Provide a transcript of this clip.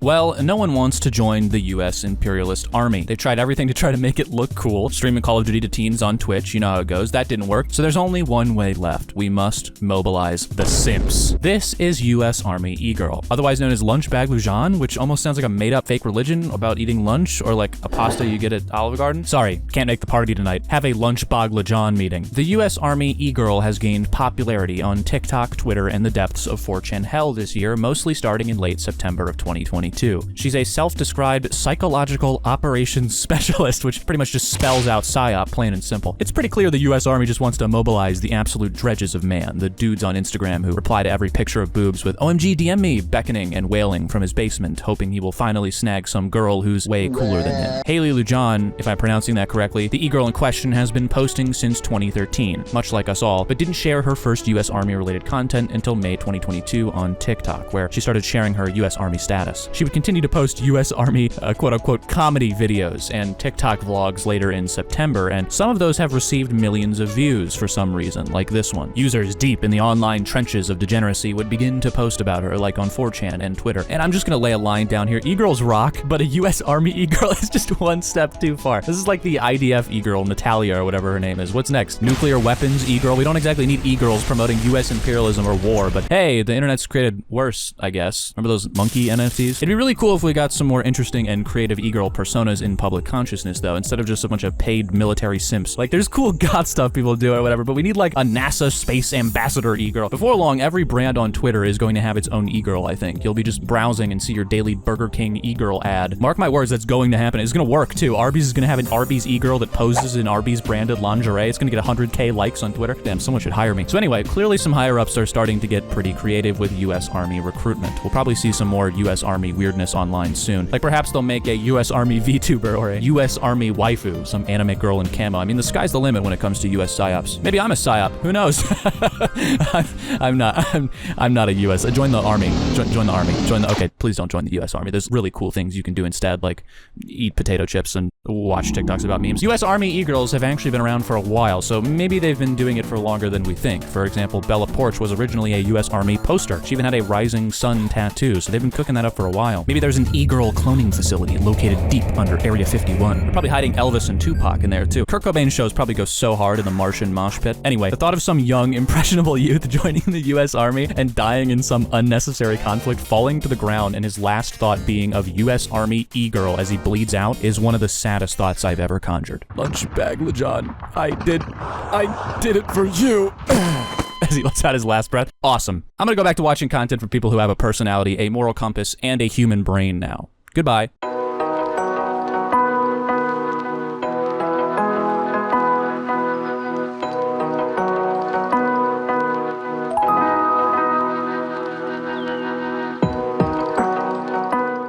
Well, no one wants to join the US imperialist army. They've tried everything to try to make it look cool, streaming Call of Duty to teens on Twitch, you know how it goes. That didn't work, so there's only one way left. We must mobilize the simps. This is US Army e-girl, otherwise known as Lunchbag Lujan, which almost sounds like a made-up fake religion about eating lunch, or like a pasta you get at Olive Garden. Sorry, can't make the party tonight. Have a Lunchbag Lujan meeting. The US Army e-girl has gained popularity on TikTok, Twitter, and the depths of 4chan hell this year, mostly starting in late September of 2022. She's a self-described psychological operations specialist, which pretty much just spells out PSYOP, plain and simple. It's pretty clear the US Army just wants to mobilize the absolute dredges of man, the dudes on Instagram who reply to every picture of boobs with "OMG, DM me," beckoning and wailing from his basement, hoping he will finally snag some girl who's way cooler than him. Haley Lujan, if I'm pronouncing that correctly, the e-girl in question has been posting since 2013, much like us all, but didn't share her first US Army-related content until May 2022 on TikTok, where she started sharing her US Army status. She would continue to post US Army quote-unquote comedy videos and TikTok vlogs later in September, and some of those have received millions of views for some reason, like this one. Users deep in the online trenches of degeneracy would begin to post about her, like on 4chan and Twitter. And I'm just gonna lay a line down here. E-girls rock, but a US Army e-girl is just one step too far. This is like the IDF e-girl, Natalia or whatever her name is. What's next? Nuclear weapons e-girl? We don't exactly need e-girls promoting US imperialism or war, but hey, the internet's created worse, I guess. Remember those monkey NFTs? It'd be really cool if we got some more interesting and creative e-girl personas in public consciousness, though, instead of just a bunch of paid military simps. Like, there's cool god stuff people do or whatever, but we need like a NASA space ambassador e-girl. Before long, every brand on Twitter is going to have its own e-girl, I think. You'll be just browsing and see your daily Burger King e-girl ad. Mark my words, that's going to happen. It's gonna work, too. Arby's is gonna have an Arby's e-girl that poses in Arby's branded lingerie. It's gonna get 100K likes on Twitter. Damn, someone should hire me. So anyway, clearly some higher-ups are starting to get pretty creative with US Army recruitment. We'll probably see some more US Army weirdness online soon. Like perhaps they'll make a US Army VTuber or a US Army waifu, some anime girl in camo. I mean, the sky's the limit when it comes to US psyops. Maybe I'm a psyop. Who knows? I'm not a US. Join the army. Join the army. Okay, please don't join the US Army. There's really cool things you can do instead, like eat potato chips and watch TikToks about memes. US Army e-girls have actually been around for a while, so maybe they've been doing it for longer than we think. For example, Bella Porch was originally a US Army poster. She even had a rising sun tattoo, so they've been cooking that up for a while. Maybe there's an e-girl cloning facility located deep under Area 51. They're probably hiding Elvis and Tupac in there too. Kurt Cobain's shows probably go so hard in the Martian mosh pit. Anyway, the thought of some young, impressionable youth joining the US Army and dying in some unnecessary conflict, falling to the ground, and his last thought being of US Army e-girl as he bleeds out is one of the saddest thoughts I've ever conjured. Lunchbag Lujan, I did it for you. As he lets out his last breath. Awesome. I'm gonna go back to watching content for people who have a personality, a moral compass, and a human brain now. Goodbye.